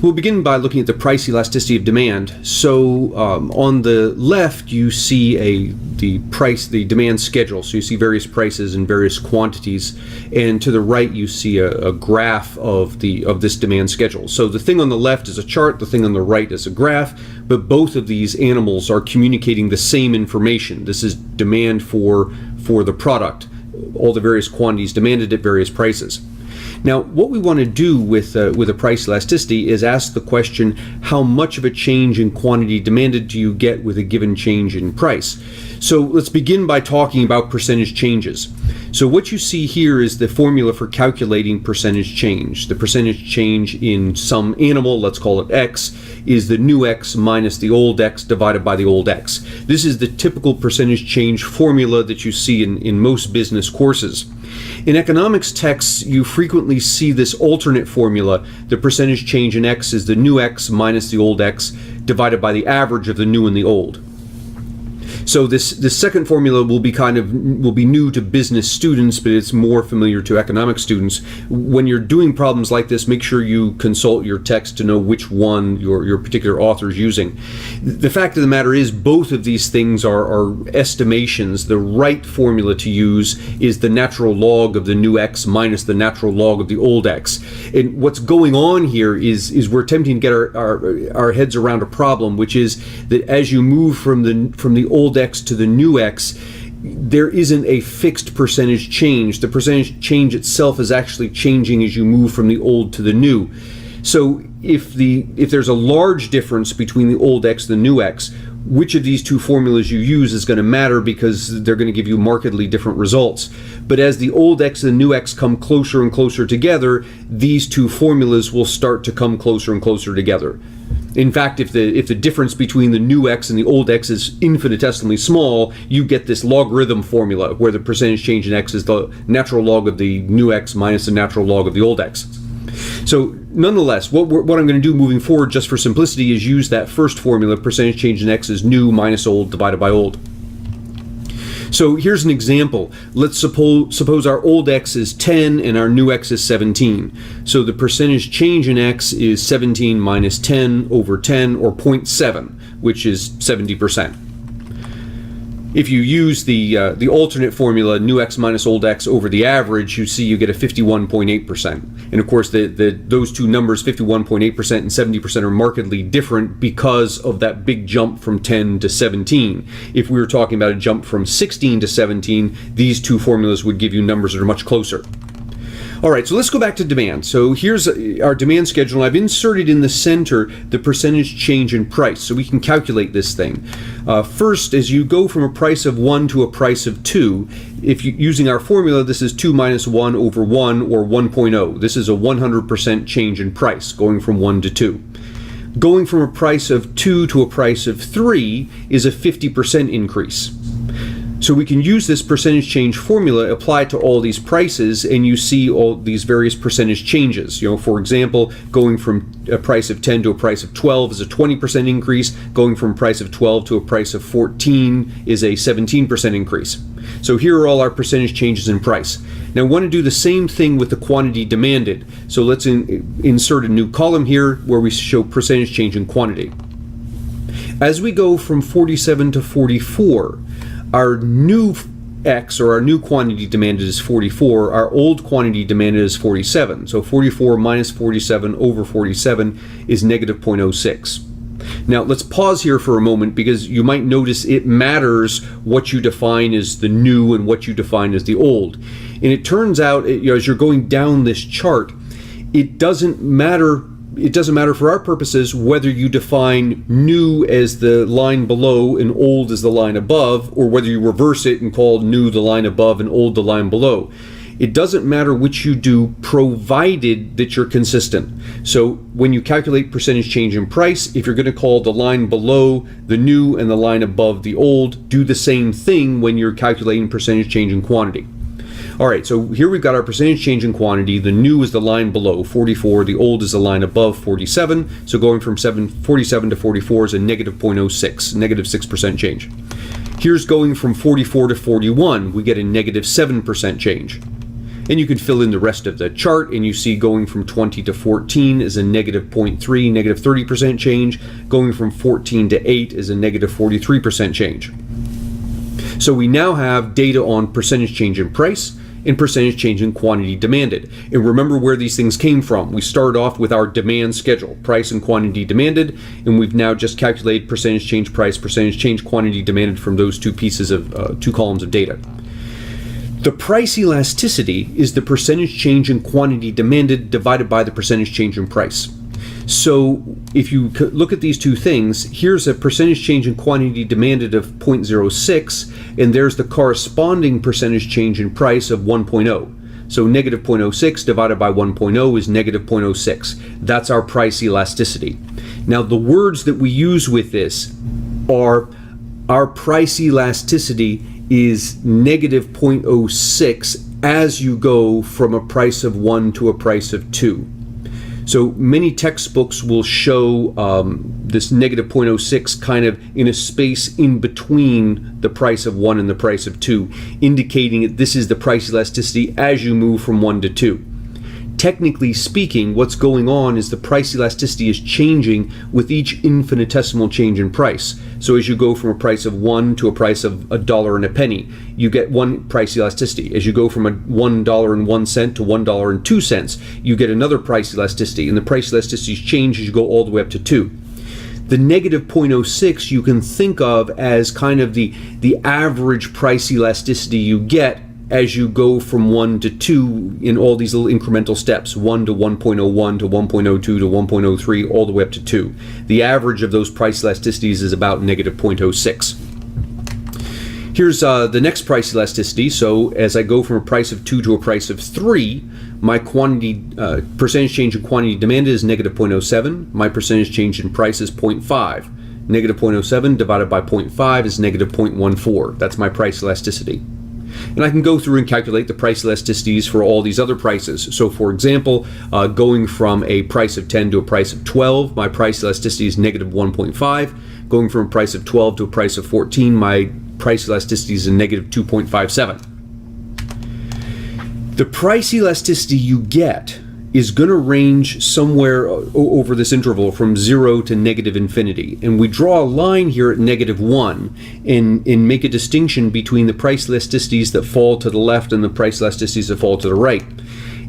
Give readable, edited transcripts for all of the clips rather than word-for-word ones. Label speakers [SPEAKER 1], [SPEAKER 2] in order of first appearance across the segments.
[SPEAKER 1] We'll begin by looking at the price elasticity of demand. So on the left, you see the demand schedule. So you see various prices and various quantities, and to the right you see a graph of this demand schedule. So the thing on the left is a chart, the thing on the right is a graph, but both of these animals are communicating the same information. This is demand for the product, all the various quantities demanded at various prices. Now, what we want to do with a price elasticity is ask the question, how much of a change in quantity demanded do you get with a given change in price? So let's begin by talking about percentage changes. So what you see here is the formula for calculating percentage change. The percentage change in some animal, let's call it X, is the new X minus the old X divided by the old X. This is the typical percentage change formula that you see in most business courses. In economics texts, you frequently see this alternate formula. The percentage change in X is the new X minus the old X divided by the average of the new and the old. So this second formula will be new to business students, but it's more familiar to economic students. When you're doing problems like this, make sure you consult your text to know which one your particular author is using. The fact of the matter is, both of these things are estimations. The right formula to use is the natural log of the new X minus the natural log of the old X. And what's going on here is we're attempting to get our heads around a problem, which is that as you move from the old X to the new X, there isn't a fixed percentage change. The percentage change itself is actually changing as you move from the old to the new. So if there's a large difference between the old X and the new X, which of these two formulas you use is going to matter, because they're going to give you markedly different results. But as the old X and the new X come closer and closer together, these two formulas will start to come closer and closer together. In fact, if the difference between the new X and the old X is infinitesimally small, you get this logarithm formula where the percentage change in X is the natural log of the new X minus the natural log of the old X. So nonetheless, what I'm going to do moving forward, just for simplicity, is use that first formula. Percentage change in X is new minus old divided by old. So here's an example. Let's suppose our old X is 10 and our new X is 17. So the percentage change in X is 17 minus 10 over 10, or 0.7, which is 70%. If you use the alternate formula, new X minus old X over the average, you get a 51.8%. And of course, those two numbers, 51.8% and 70%, are markedly different because of that big jump from 10 to 17. If we were talking about a jump from 16 to 17, these two formulas would give you numbers that are much closer. All right, so let's go back to demand. So here's our demand schedule. I've inserted in the center the percentage change in price, so we can calculate this thing. First, as you go from a price of 1 to a price of 2, using our formula, this is 2 minus 1 over 1, or 1.0. This is a 100% change in price, going from 1 to 2. Going from a price of 2 to a price of 3 is a 50% increase. So we can use this percentage change formula, apply it to all these prices, and you see all these various percentage changes. For example, going from a price of 10 to a price of 12 is a 20% increase. Going from a price of 12 to a price of 14 is a 17% increase. So here are all our percentage changes in price. Now I want to do the same thing with the quantity demanded. So let's insert a new column here where we show percentage change in quantity. As we go from 47 to 44, our new X, or our new quantity demanded, is 44. Our old quantity demanded is 47. So 44 minus 47 over 47 is negative 0.06. Now let's pause here for a moment, because you might notice it matters what you define as the new and what you define as the old. And it turns out, as you're going down this chart, it doesn't matter for our purposes whether you define new as the line below and old as the line above, or whether you reverse it and call new the line above and old the line below. It doesn't matter which you do, provided that you're consistent. So when you calculate percentage change in price, if you're going to call the line below the new and the line above the old, do the same thing when you're calculating percentage change in quantity. All right, so here we've got our percentage change in quantity. The new is the line below, 44. The old is the line above, 47. So going from 47 to 44 is a negative 0.06, negative 6% change. Here's going from 44 to 41. We get a negative 7% change. And you can fill in the rest of the chart, and you see going from 20 to 14 is a negative 0.3, negative 30% change. Going from 14 to 8 is a negative 43% change. So we now have data on percentage change in price and percentage change in quantity demanded. And remember where these things came from. We started off with our demand schedule, price and quantity demanded, and we've now just calculated percentage change price, percentage change quantity demanded from those two pieces of two columns of data. The price elasticity is the percentage change in quantity demanded divided by the percentage change in price. So if you look at these two things, here's a percentage change in quantity demanded of 0.06, and there's the corresponding percentage change in price of 1.0. So negative 0.06 divided by 1.0 is negative 0.06. That's our price elasticity. Now the words that we use with this are our price elasticity is negative 0.06 as you go from a price of 1 to a price of 2. So many textbooks will show this negative 0.06 kind of in a space in between the price of 1 and the price of 2, indicating that this is the price elasticity as you move from 1 to 2. Technically speaking, what's going on is the price elasticity is changing with each infinitesimal change in price. So as you go from a price of 1 to a price of $1 and a penny, you get one price elasticity. As you go from a $1.01 to $1.02, you get another price elasticity, and the price elasticities change as you go all the way up to 2. The negative 0.06 you can think of as kind of the average price elasticity you get as you go from 1 to 2 in all these little incremental steps, 1 to 1.01 to 1.02 to 1.03, all the way up to 2. The average of those price elasticities is about negative 0.06. Here's the next price elasticity. So as I go from a price of 2 to a price of 3, my quantity percentage change in quantity demanded is negative 0.07. My percentage change in price is 0.5. Negative 0.07 divided by 0.5 is negative 0.14. That's my price elasticity. And I can go through and calculate the price elasticities for all these other prices. So for example, going from a price of 10 to a price of 12, my price elasticity is negative 1.5. Going from a price of 12 to a price of 14, my price elasticity is a negative 2.57. The price elasticity you get is going to range somewhere over this interval from 0 to negative infinity. And we draw a line here at negative 1 and make a distinction between the price elasticities that fall to the left and the price elasticities that fall to the right.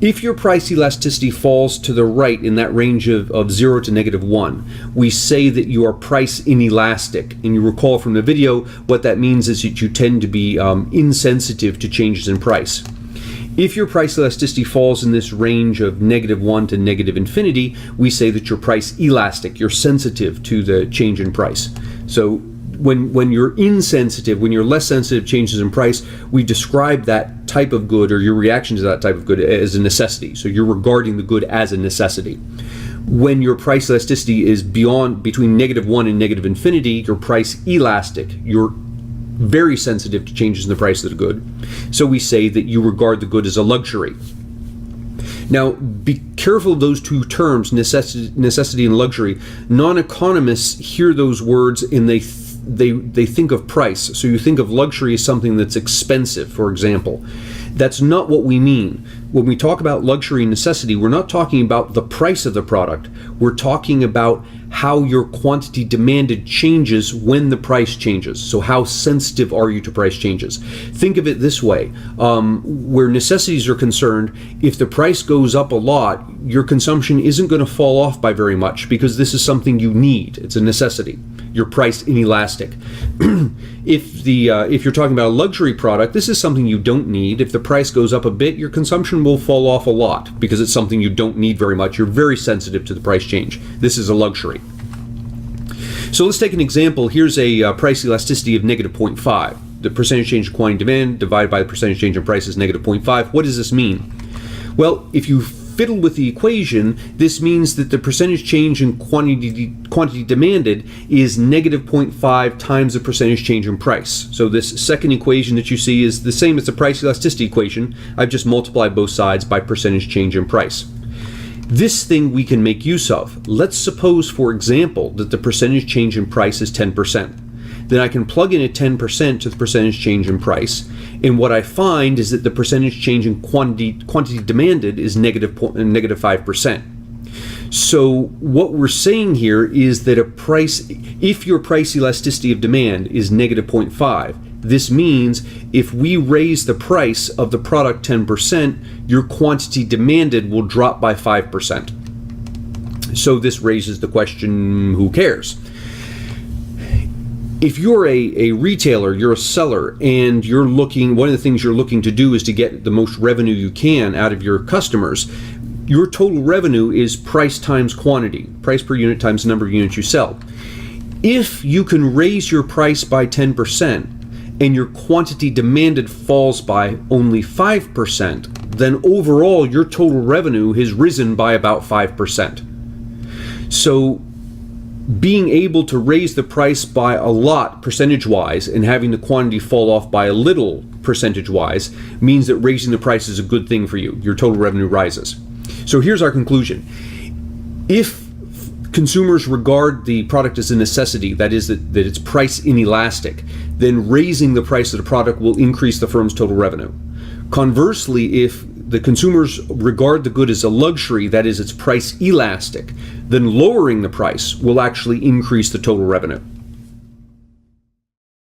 [SPEAKER 1] If your price elasticity falls to the right in that range of 0 to negative 1, we say that you are price inelastic. And you recall from the video, what that means is that you tend to be insensitive to changes in price. If your price elasticity falls in this range of negative 1 to negative infinity, we say that you're price elastic. You're sensitive to the change in price. So when you're insensitive, when you're less sensitive to changes in price, we describe that type of good or your reaction to that type of good as a necessity. So you're regarding the good as a necessity. When your price elasticity is between negative 1 and negative infinity, you're price elastic. You're very sensitive to changes in the price of the good. So we say that you regard the good as a luxury. Now, be careful of those two terms, necessity and luxury. Non-economists hear those words and they think of price. So you think of luxury as something that's expensive, for example. That's not what we mean. When we talk about luxury and necessity, we're not talking about the price of the product. We're talking about how your quantity demanded changes when the price changes. So how sensitive are you to price changes? Think of it this way. Where necessities are concerned, if the price goes up a lot, your consumption isn't going to fall off by very much because this is something you need. It's a necessity. You're price inelastic. If you're talking about a luxury product, this is something you don't need. If the price goes up a bit, your consumption will fall off a lot because it's something you don't need very much. You're very sensitive to the price change. This is a luxury. So let's take an example. Here's a price elasticity of negative 0.5. The percentage change in quantity demand divided by the percentage change in price is negative 0.5. What does this mean? Well, if you fiddle with the equation, this means that the percentage change in quantity demanded is negative 0.5 times the percentage change in price. So this second equation that you see is the same as the price elasticity equation. I've just multiplied both sides by percentage change in price. This thing we can make use of. Let's suppose, for example, that the percentage change in price is 10%. then I can plug in a 10% to the percentage change in price. And what I find is that the percentage change in quantity demanded is negative 5%. So what we're saying here is that if your price elasticity of demand is negative 0.5, this means if we raise the price of the product 10%, your quantity demanded will drop by 5%. So this raises the question, who cares? If you're a retailer, you're a seller, and one of the things you're looking to do is to get the most revenue you can out of your customers, your total revenue is price times quantity, price per unit times the number of units you sell. If you can raise your price by 10% and your quantity demanded falls by only 5%, then overall your total revenue has risen by about 5%. So being able to raise the price by a lot percentage-wise and having the quantity fall off by a little percentage-wise means that raising the price is a good thing for you. Your total revenue rises. So here's our conclusion. If consumers regard the product as a necessity, that is that it's price inelastic, then raising the price of the product will increase the firm's total revenue. Conversely, if the consumers regard the good as a luxury, that is it's price elastic, then lowering the price will actually increase the total revenue.